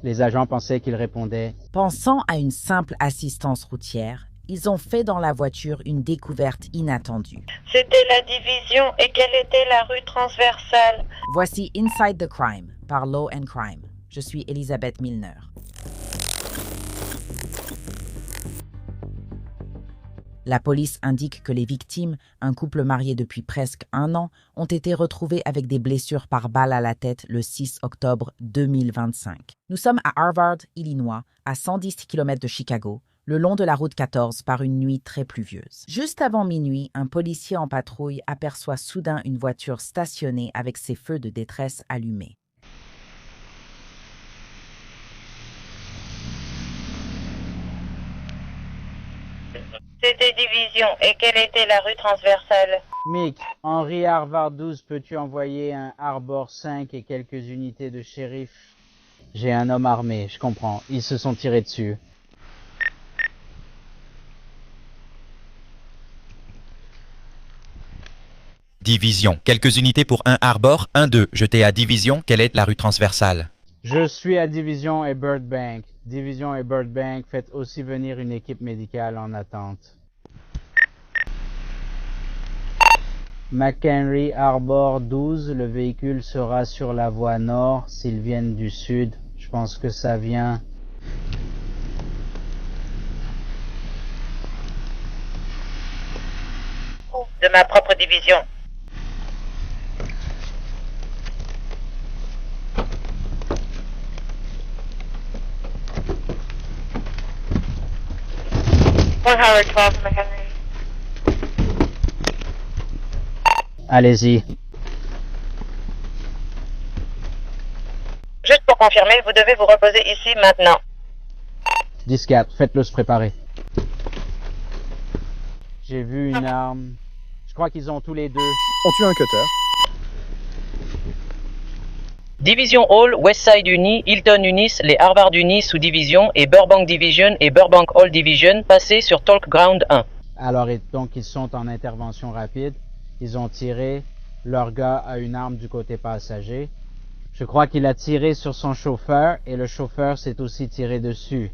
Les agents pensaient qu'il répondait. Pensant à une simple assistance routière, ils ont fait dans la voiture une découverte inattendue. C'était la division et quelle était la rue transversale? Voici Inside the Crime par Law and Crime. Je suis Elisabeth Milner. La police indique que les victimes, un couple marié depuis presque 1 an, ont été retrouvées avec des blessures par balle à la tête le 6 octobre 2025. Nous sommes à Harvard, Illinois, à 110 km de Chicago, le long de la route 14 par une nuit très pluvieuse. Juste avant minuit, un policier en patrouille aperçoit soudain une voiture stationnée avec ses feux de détresse allumés. C'était division et quelle était la rue transversale? Mick, Henry Harvard 12, peux-tu envoyer un Arbor 5 et quelques unités de shérif? J'ai un homme armé, je comprends. Ils se sont tirés dessus. Division. Quelques unités pour un Arbor. 1-2. Jeté à Division. Quelle est la rue transversale? Je suis à Division et Burbank. Division et Burbank, faites aussi venir une équipe médicale en attente. McHenry Arbor 12, le véhicule sera sur la voie nord s'ils viennent du sud. Je pense que ça vient. De ma propre division. Howard 12, McHenry. Allez-y. Juste pour confirmer, vous devez vous reposer ici maintenant. 10-4, faites-le se préparer. J'ai vu une arme. Je crois qu'ils ont tous les deux. Ont-tu un cutter? Division Hall, Westside Uni, Hilton Unis, les Harvard Unis sous division et Burbank Division et Burbank Hall Division passés sur Talk Ground 1. Alors, donc, ils sont en intervention rapide. Ils ont tiré. Leur gars a une arme du côté passager. Je crois qu'il a tiré sur son chauffeur et le chauffeur s'est aussi tiré dessus.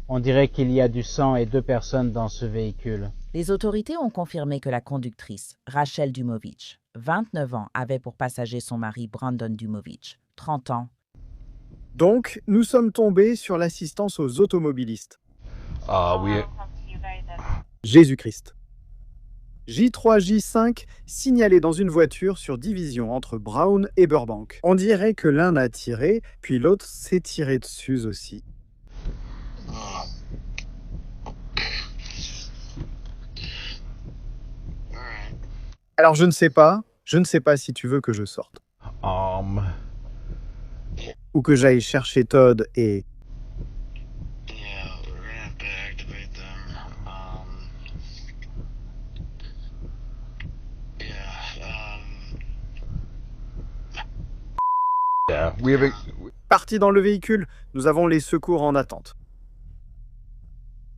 On dirait qu'il y a du sang et 2 personnes dans ce véhicule. Les autorités ont confirmé que la conductrice, Rachel Dumovich, 29 ans, avait pour passager son mari Brandon Dumovich, 30 ans. Donc, nous sommes tombés sur l'assistance aux automobilistes. Ah oui. Jésus-Christ. J3J5 signalé dans une voiture sur division entre Brown et Burbank. On dirait que l'un a tiré, puis l'autre s'est tiré dessus aussi. Alors je ne sais pas si tu veux que je sorte. Ou que j'aille chercher Todd et... Parti dans le véhicule, nous avons les secours en attente.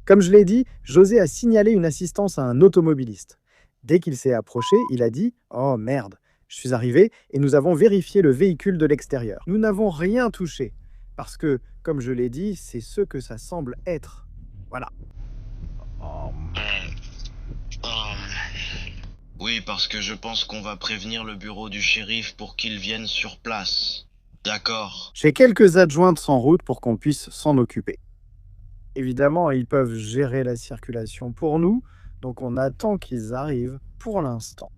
Comme je l'ai dit, José a signalé une assistance à un automobiliste. Dès qu'il s'est approché, il a dit « Oh merde !» Je suis arrivé et nous avons vérifié le véhicule de l'extérieur. Nous n'avons rien touché, parce que, comme je l'ai dit, c'est ce que ça semble être. Voilà. Oui, parce que je pense qu'on va prévenir le bureau du shérif pour qu'il vienne sur place. D'accord. J'ai quelques adjointes en route pour qu'on puisse s'en occuper. Évidemment, ils peuvent gérer la circulation pour nous, donc on attend qu'ils arrivent pour l'instant.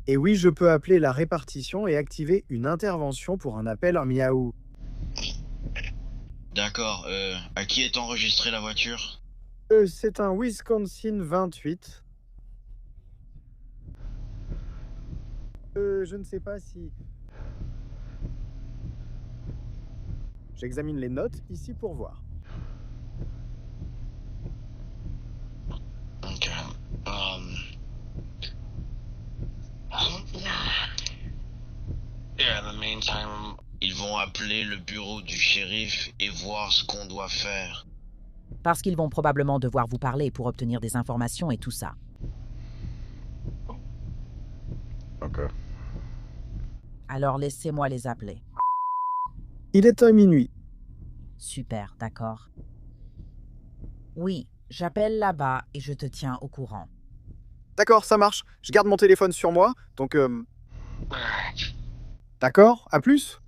Et oui, je peux appeler la répartition et activer une intervention pour un appel en miaou. D'accord, à qui est enregistrée la voiture? C'est un Wisconsin 28. Je ne sais pas si... J'examine les notes ici pour voir. Ok. Yeah, in the meantime, ils vont appeler le bureau du shérif et voir ce qu'on doit faire. Parce qu'ils vont probablement devoir vous parler pour obtenir des informations et tout ça. Ok. Alors laissez-moi les appeler. Il est à minuit. Super, d'accord. Oui, j'appelle là-bas et je te tiens au courant. D'accord, ça marche. Je garde mon téléphone sur moi, donc... D'accord, à plus.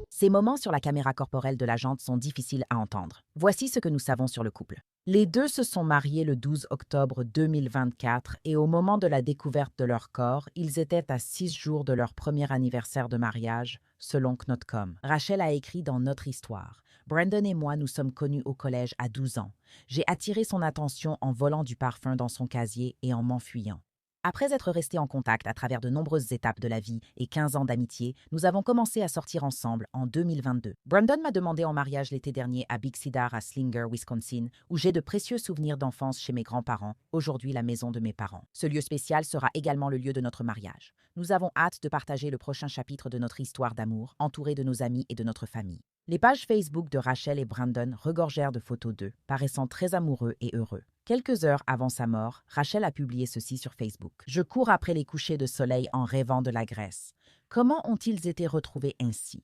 Ces moments sur la caméra corporelle de l'agente sont difficiles à entendre. Voici ce que nous savons sur le couple. Les deux se sont mariés le 12 octobre 2024 et au moment de la découverte de leur corps, ils étaient à 6 jours de leur premier anniversaire de mariage, selon Knot.com. Rachel a écrit dans Notre Histoire. Brandon et moi nous sommes connus au collège à 12 ans. J'ai attiré son attention en volant du parfum dans son casier et en m'enfuyant. Après être restés en contact à travers de nombreuses étapes de la vie et 15 ans d'amitié, nous avons commencé à sortir ensemble en 2022. Brandon m'a demandé en mariage l'été dernier à Big Cedar à Slinger, Wisconsin, où j'ai de précieux souvenirs d'enfance chez mes grands-parents, aujourd'hui la maison de mes parents. Ce lieu spécial sera également le lieu de notre mariage. Nous avons hâte de partager le prochain chapitre de notre histoire d'amour, entouré de nos amis et de notre famille. Les pages Facebook de Rachel et Brandon regorgèrent de photos d'eux, paraissant très amoureux et heureux. Quelques heures avant sa mort, Rachel a publié ceci sur Facebook. « Je cours après les couchers de soleil en rêvant de la Grèce. Comment ont-ils été retrouvés ainsi? »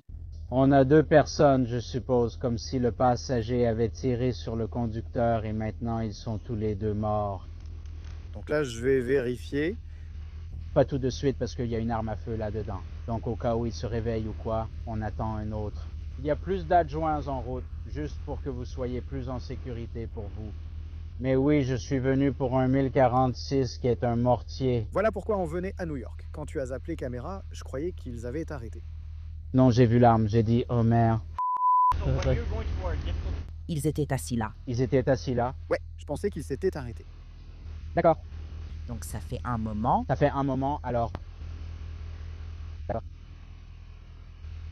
On a 2 personnes, je suppose, comme si le passager avait tiré sur le conducteur et maintenant ils sont tous les 2 morts. Donc là, je vais vérifier. Pas tout de suite parce qu'il y a une arme à feu là-dedans. Donc au cas où il se réveille ou quoi, on attend un autre. Il y a plus d'adjoints en route, juste pour que vous soyez plus en sécurité pour vous. Mais oui, je suis venu pour un 1046 qui est un mortier. Voilà pourquoi on venait à New York. Quand tu as appelé caméra, je croyais qu'ils avaient arrêté. Non, j'ai vu l'arme, j'ai dit « Oh merde ». Ils étaient assis là. Ils étaient assis là. Ouais, je pensais qu'ils s'étaient arrêtés. D'accord. Donc ça fait un moment. Ça fait un moment, alors... D'accord.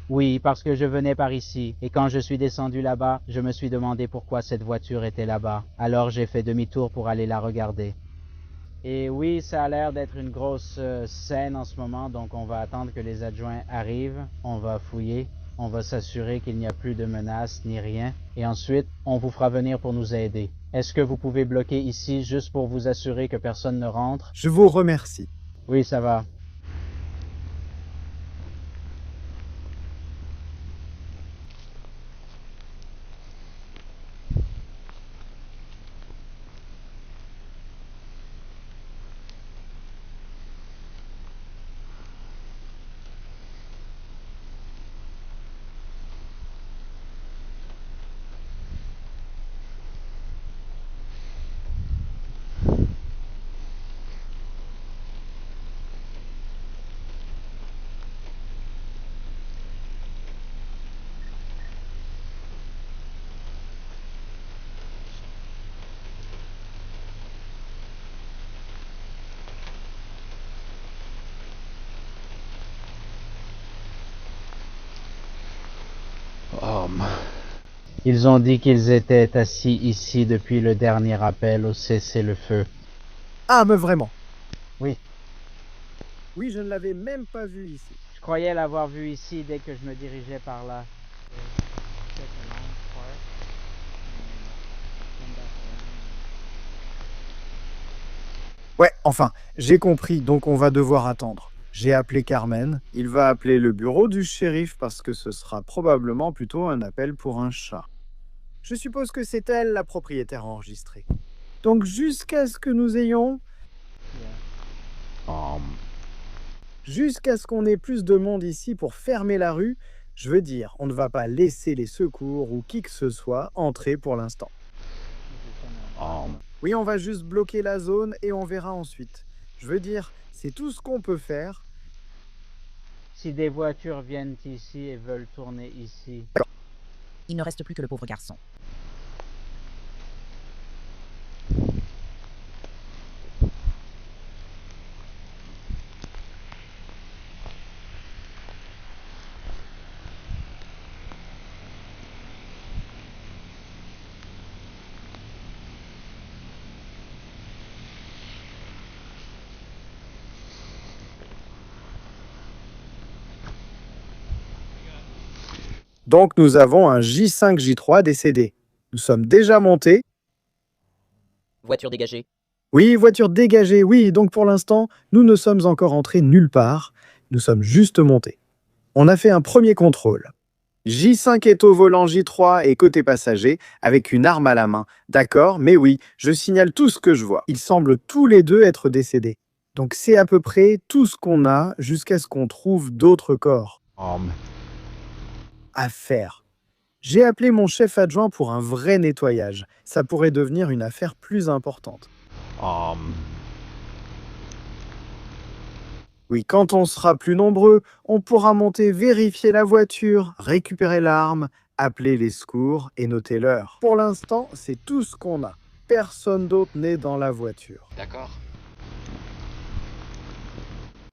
Oui, parce que je venais par ici, et quand je suis descendu là-bas, je me suis demandé pourquoi cette voiture était là-bas. Alors j'ai fait demi-tour pour aller la regarder. Et oui, ça a l'air d'être une grosse scène en ce moment, donc on va attendre que les adjoints arrivent, on va fouiller, on va s'assurer qu'il n'y a plus de menaces ni rien, et ensuite, on vous fera venir pour nous aider. Est-ce que vous pouvez bloquer ici juste pour vous assurer que personne ne rentre? Je vous remercie. Oui, ça va. Ils ont dit qu'ils étaient assis ici depuis le dernier appel au cessez-le-feu. Ah, mais vraiment? Oui. Oui, je ne l'avais même pas vu ici. Je croyais l'avoir vu ici dès que je me dirigeais par là. Ouais, enfin, j'ai compris, donc on va devoir attendre. J'ai appelé Carmen, il va appeler le bureau du shérif parce que ce sera probablement plutôt un appel pour un chat. Je suppose que c'est elle la propriétaire enregistrée. Donc jusqu'à ce que nous ayons... Jusqu'à ce qu'on ait plus de monde ici pour fermer la rue, je veux dire, on ne va pas laisser les secours ou qui que ce soit entrer pour l'instant. Oui, on va juste bloquer la zone et on verra ensuite. Je veux dire, c'est tout ce qu'on peut faire. Si des voitures viennent ici et veulent tourner ici. Il ne reste plus que le pauvre garçon. Donc nous avons un J5 J3 décédé. Nous sommes déjà montés. Voiture dégagée. Oui, voiture dégagée, oui. Donc pour l'instant, nous ne sommes encore entrés nulle part. Nous sommes juste montés. On a fait un premier contrôle. J5 est au volant, J3 est côté passager, avec une arme à la main. D'accord, mais oui, je signale tout ce que je vois. Ils semblent tous les deux être décédés. Donc c'est à peu près tout ce qu'on a jusqu'à ce qu'on trouve d'autres corps. À faire. J'ai appelé mon chef adjoint pour un vrai nettoyage. Ça pourrait devenir une affaire plus importante. Oui, quand on sera plus nombreux, on pourra monter, vérifier la voiture, récupérer l'arme, appeler les secours et noter l'heure. Pour l'instant, c'est tout ce qu'on a. Personne d'autre n'est dans la voiture. D'accord.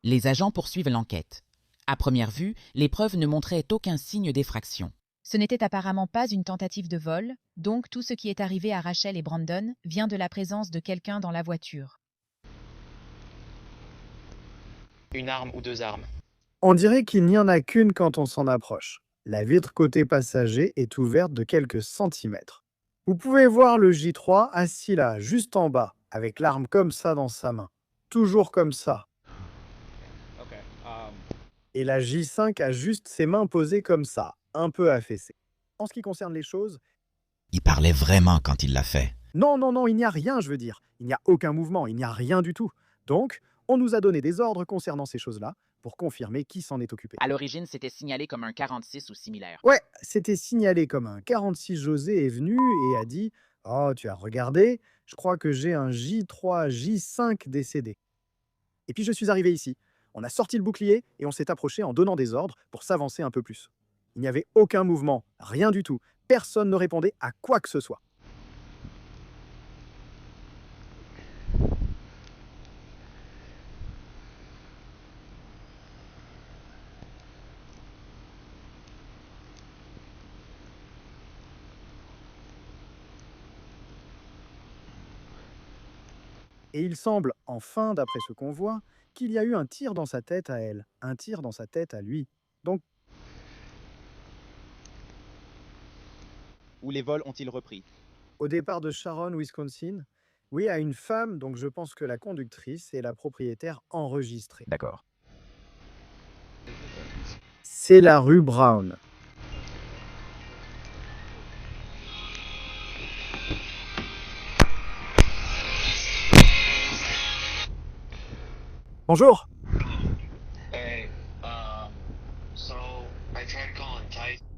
Les agents poursuivent l'enquête. À première vue, les preuves ne montraient aucun signe d'effraction. Ce n'était apparemment pas une tentative de vol, donc tout ce qui est arrivé à Rachel et Brandon vient de la présence de quelqu'un dans la voiture. Une arme ou 2 armes. On dirait qu'il n'y en a qu'une quand on s'en approche. La vitre côté passager est ouverte de quelques centimètres. Vous pouvez voir le J3 assis là, juste en bas, avec l'arme comme ça dans sa main. Toujours comme ça. Et la J5 a juste ses mains posées comme ça, un peu affaissées. En ce qui concerne les choses... Il parlait vraiment quand il l'a fait. Non, il n'y a rien, je veux dire. Il n'y a aucun mouvement, il n'y a rien du tout. Donc, on nous a donné des ordres concernant ces choses-là pour confirmer qui s'en est occupé. À l'origine, c'était signalé comme un 46 ou similaire. Ouais, c'était signalé comme un 46. José est venu et a dit « Oh, tu as regardé, je crois que j'ai un J3, J5 décédé. » Et puis je suis arrivé ici. On a sorti le bouclier et on s'est approché en donnant des ordres pour s'avancer un peu plus. Il n'y avait aucun mouvement, rien du tout. Personne ne répondait à quoi que ce soit. Et il semble, enfin, d'après ce qu'on voit, qu'il y a eu un tir dans sa tête à elle, un tir dans sa tête à lui. Donc, Où les vols ont-ils repris? au départ de Sharon, Wisconsin, oui, à une femme, donc je pense que la conductrice est la propriétaire enregistrée. D'accord. C'est la rue Brown. Bonjour.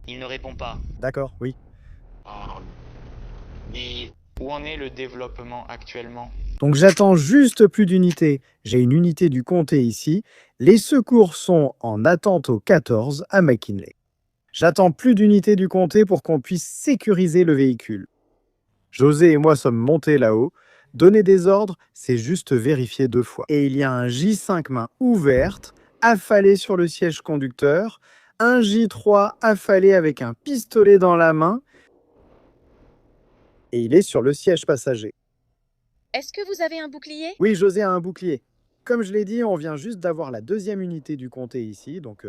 Il ne répond pas. D'accord, oui. Où en est le développement actuellement? Donc j'attends juste plus d'unités. J'ai une unité du comté ici. Les secours sont en attente au 14 à McKinley. J'attends plus d'unités du comté pour qu'on puisse sécuriser le véhicule. José et moi sommes montés là-haut. Donner des ordres, c'est juste vérifier 2 fois. Et il y a un J5 main ouverte, affalé sur le siège conducteur, un J3 affalé avec un pistolet dans la main, et il est sur le siège passager. Est-ce que vous avez un bouclier? Oui, José a un bouclier. Comme je l'ai dit, on vient juste d'avoir la 2e unité du comté ici, donc...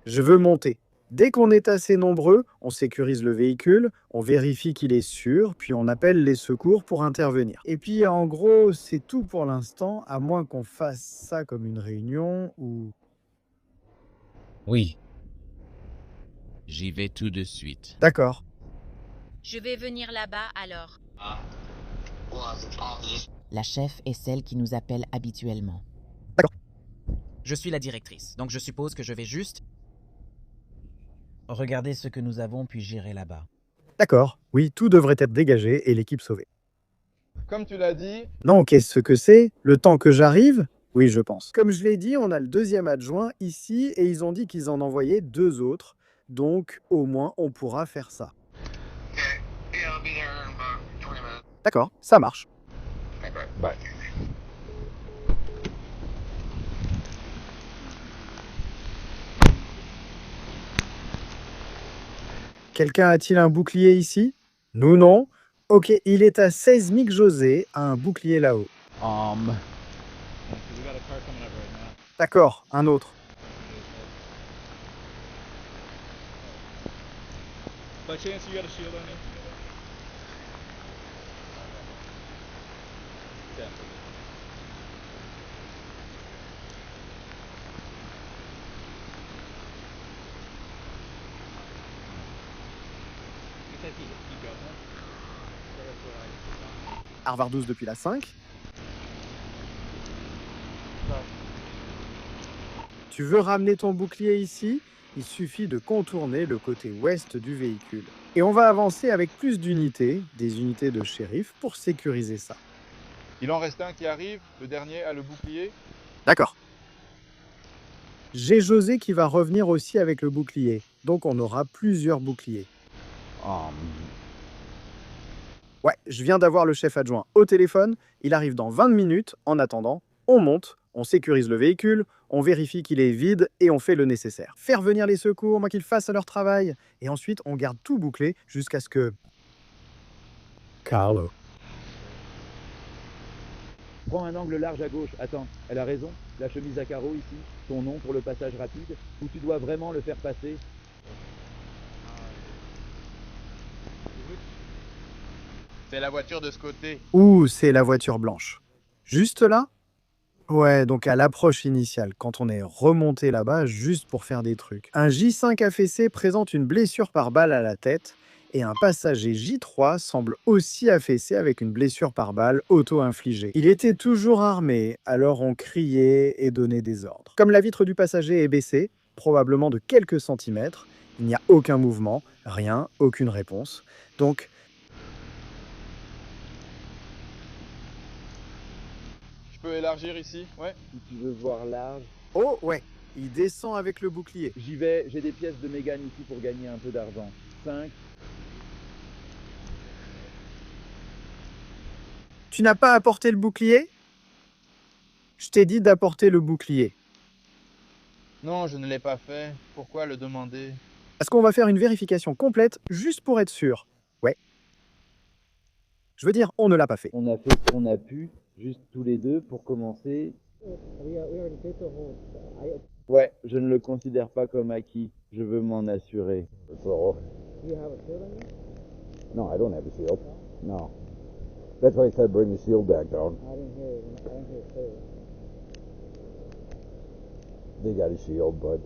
Je veux monter. Dès qu'on est assez nombreux, on sécurise le véhicule, on vérifie qu'il est sûr, puis on appelle les secours pour intervenir. Et puis, en gros, c'est tout pour l'instant, à moins qu'on fasse ça comme une réunion ou... Oui. J'y vais tout de suite. D'accord. Je vais venir là-bas alors. La chef est celle qui nous appelle habituellement. D'accord. Je suis la directrice, donc je suppose que je vais juste regarder ce que nous avons, puis j'irai là-bas. D'accord. Oui, tout devrait être dégagé et l'équipe sauvée. Comme tu l'as dit... Non, qu'est-ce que c'est? Le temps que j'arrive? Oui, je pense. Comme je l'ai dit, on a le 2e adjoint ici et ils ont dit qu'ils en envoyaient 2 autres. Donc, au moins, on pourra faire ça. D'accord, ça marche. Bye. Quelqu'un a-t-il un bouclier ici? Nous, non. Ok, il est à 16 Mick José, a un bouclier là-haut. D'accord, un autre. Harvard 12 depuis la 5. Tu veux ramener ton bouclier ici? Il suffit de contourner le côté ouest du véhicule. Et on va avancer avec plus d'unités, des unités de shérif, pour sécuriser ça. Il en reste un qui arrive, le dernier a le bouclier. D'accord. J'ai José qui va revenir aussi avec le bouclier, donc on aura plusieurs boucliers. Ouais, je viens d'avoir le chef adjoint au téléphone, il arrive dans 20 minutes. En attendant, on monte, on sécurise le véhicule, on vérifie qu'il est vide et on fait le nécessaire. Faire venir les secours, moi qu'ils fassent leur travail. Et ensuite, on garde tout bouclé jusqu'à ce que... Carlo. Prends un angle large à gauche. Attends, elle a raison. La chemise à carreaux ici, ton nom pour le passage rapide, ou tu dois vraiment le faire passer. C'est la voiture de ce côté. Ouh, c'est la voiture blanche. Juste là? Ouais, donc à l'approche initiale, quand on est remonté là-bas juste pour faire des trucs. Un J5 affaissé présente une blessure par balle à la tête et un passager J3 semble aussi affaissé avec une blessure par balle auto-infligée. Il était toujours armé, alors on criait et donnait des ordres. Comme la vitre du passager est baissée, probablement de quelques centimètres, il n'y a aucun mouvement, rien, aucune réponse. Donc, Je peux élargir ici? Ouais. Si tu veux voir large. oh ouais, il descend avec le bouclier. J'y vais, j'ai des pièces de Mégane ici pour gagner un peu d'argent. 5. Tu n'as pas apporté le bouclier? Je t'ai dit d'apporter le bouclier. Non, je ne l'ai pas fait. Pourquoi le demander? Parce qu'on va faire une vérification complète juste pour être sûr. Ouais. Je veux dire, on ne l'a pas fait. On a fait ce qu'on a pu, juste tous les deux pour commencer. Ouais, je ne le considère pas comme acquis. Je veux m'en assurer. No, I don't have a shield. No. That's why I said bring the shield back down. They got a shield, but...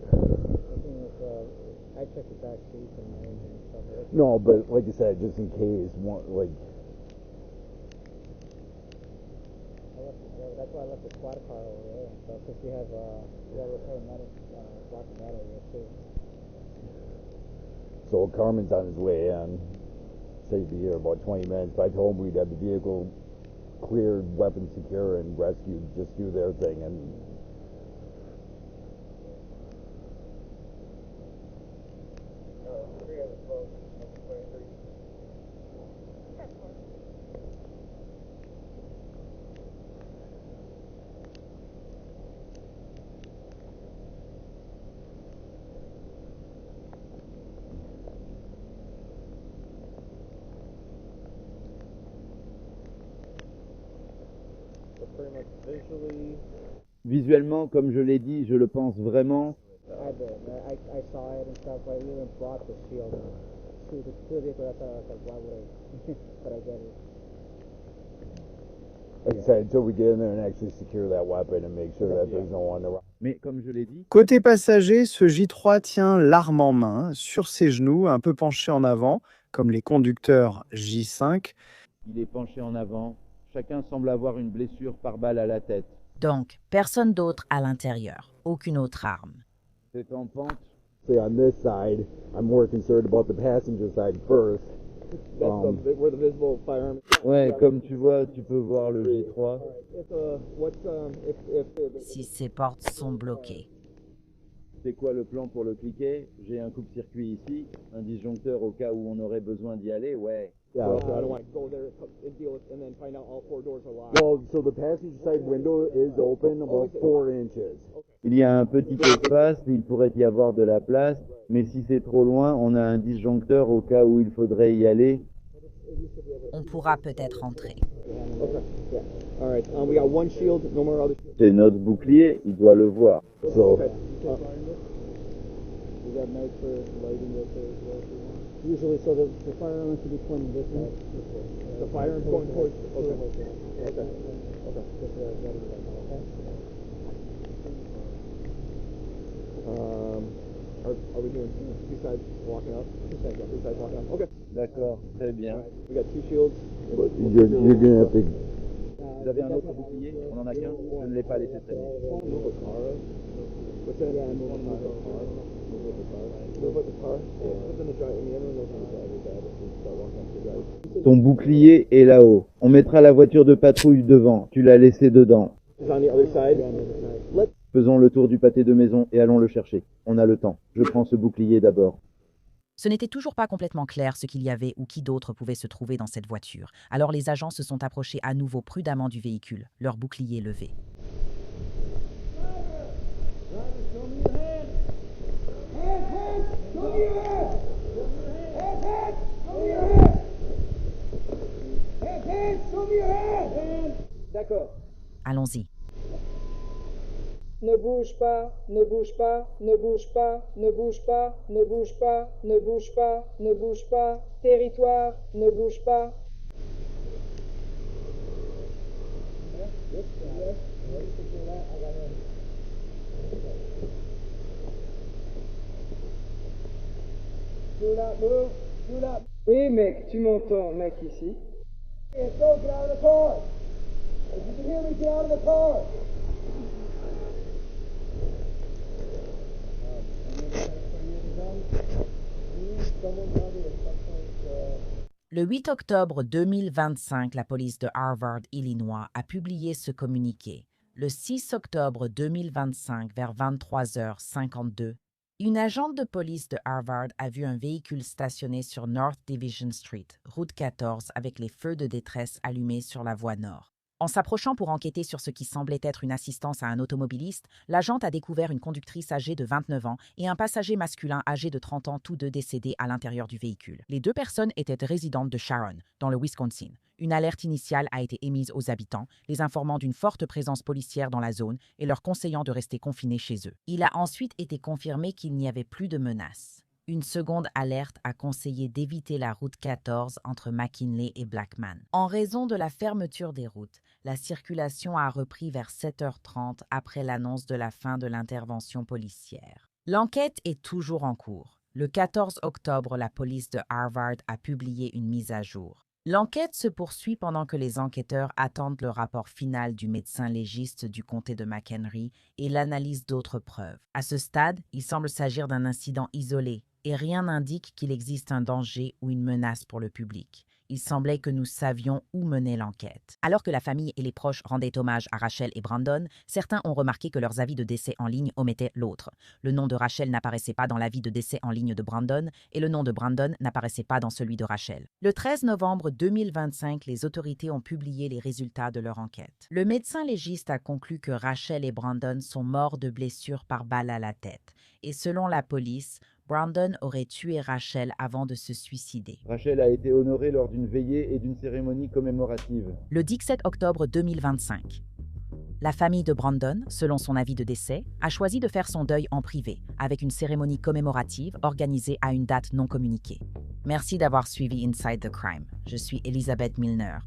No, but like you said, just in case, one, like... That's why I left the squad car over there, because we have repair medic, block of metal here too. So Carmen's on his way in. Said he'd be here about 20 minutes. But I told him we'd have the vehicle cleared, weapons secure, and rescued. Just do their thing. And Visuellement, comme je l'ai dit, je le pense vraiment. I did. I saw it and stuff. I even brought the shield to the vehicle. I was like, why would I? But I get it. like I said, until we get in there and actually secure that weapon and make sure that there's no one around. Mais comme je l'ai dit... Côté passager, ce J3 tient l'arme en main, sur ses genoux, un peu penché en avant, comme les conducteurs J5. Il est penché en avant. Chacun semble avoir une blessure par balle à la tête. Donc, personne d'autre à l'intérieur, aucune autre arme. C'est en pente. See, on this side, I'm more concerned about the passenger side first. Where the visible firearm. Ouais, comme tu vois, tu peux voir le J3. Si ces portes sont bloquées. C'est quoi le plan pour le cliquer? J'ai un coupe-circuit ici, un disjoncteur au cas où on aurait besoin d'y aller, ouais. Yeah. I don't want to go there and deal with, and then find out all 4 doors are locked. Well, so the passenger side window is open about 4 inches. Il y a un petit espace, il pourrait y avoir de la place, mais si c'est trop loin, on a un disjoncteur au cas où il faudrait y aller. On pourra peut-être entrer. All right, we got one shield, no more other. C'est notre bouclier, il doit le voir. So, We got medic for lighting it as well. Usually, so the firearm should be pointing this way. The firearm's going towards. Okay. Okay. Just ready right now, okay? are we doing besides walking up? Besides walking up. Okay. D'accord, très bien. We got 2 shields. You're gonna have to... Vous avez un autre bouclier? On en a qu'un? Je ne l'ai pas laissé traîner. What's that? Yeah, move with the car. Move with the car. Yeah, what's in the drive? I mean, everyone knows in the driver's bed if we start walking up the drive. Ton bouclier est là-haut. On mettra la voiture de patrouille devant. Tu l'as laissé dedans. It's on the other side. Faisons le tour du pâté de maison et allons le chercher. On a le temps. Je prends ce bouclier d'abord. Ce n'était toujours pas complètement clair ce qu'il y avait ou qui d'autre pouvait se trouver dans cette voiture. Alors les agents se sont approchés à nouveau prudemment du véhicule, leur bouclier levé. D'accord. Allons-y. Ne bouge pas, ne bouge pas, ne bouge pas, ne bouge pas, ne bouge pas, ne bouge pas, ne bouge pas. Territoire, ne bouge pas. Oui, mec, tu m'entends, mec, ici. Le 8 octobre 2025, la police de Harvard, Illinois, a publié ce communiqué. Le 6 octobre 2025, vers 23h52, une agente de police de Harvard a vu un véhicule stationné sur North Division Street, route 14, avec les feux de détresse allumés sur la voie nord. En s'approchant pour enquêter sur ce qui semblait être une assistance à un automobiliste, l'agente a découvert une conductrice âgée de 29 ans et un passager masculin âgé de 30 ans, tous deux décédés à l'intérieur du véhicule. Les deux personnes étaient résidentes de Sharon, dans le Wisconsin. Une alerte initiale a été émise aux habitants, les informant d'une forte présence policière dans la zone et leur conseillant de rester confinés chez eux. Il a ensuite été confirmé qu'il n'y avait plus de menaces. Une seconde alerte a conseillé d'éviter la route 14 entre McKinley et Blackman. En raison de la fermeture des routes, la circulation a repris vers 7h30 après l'annonce de la fin de l'intervention policière. L'enquête est toujours en cours. Le 14 octobre, la police de Harvard a publié une mise à jour. L'enquête se poursuit pendant que les enquêteurs attendent le rapport final du médecin légiste du comté de McHenry et l'analyse d'autres preuves. À ce stade, il semble s'agir d'un incident isolé et rien n'indique qu'il existe un danger ou une menace pour le public. Il semblait que nous savions où menait l'enquête. Alors que la famille et les proches rendaient hommage à Rachel et Brandon, certains ont remarqué que leurs avis de décès en ligne omettaient l'autre. Le nom de Rachel n'apparaissait pas dans l'avis de décès en ligne de Brandon et le nom de Brandon n'apparaissait pas dans celui de Rachel. Le 13 novembre 2025, les autorités ont publié les résultats de leur enquête. Le médecin légiste a conclu que Rachel et Brandon sont morts de blessures par balle à la tête. Et selon la police, Brandon aurait tué Rachel avant de se suicider. Rachel a été honorée lors d'une veillée et d'une cérémonie commémorative. Le 17 octobre 2025, la famille de Brandon, selon son avis de décès, a choisi de faire son deuil en privé, avec une cérémonie commémorative organisée à une date non communiquée. Merci d'avoir suivi Inside the Crime. Je suis Elizabeth Milner.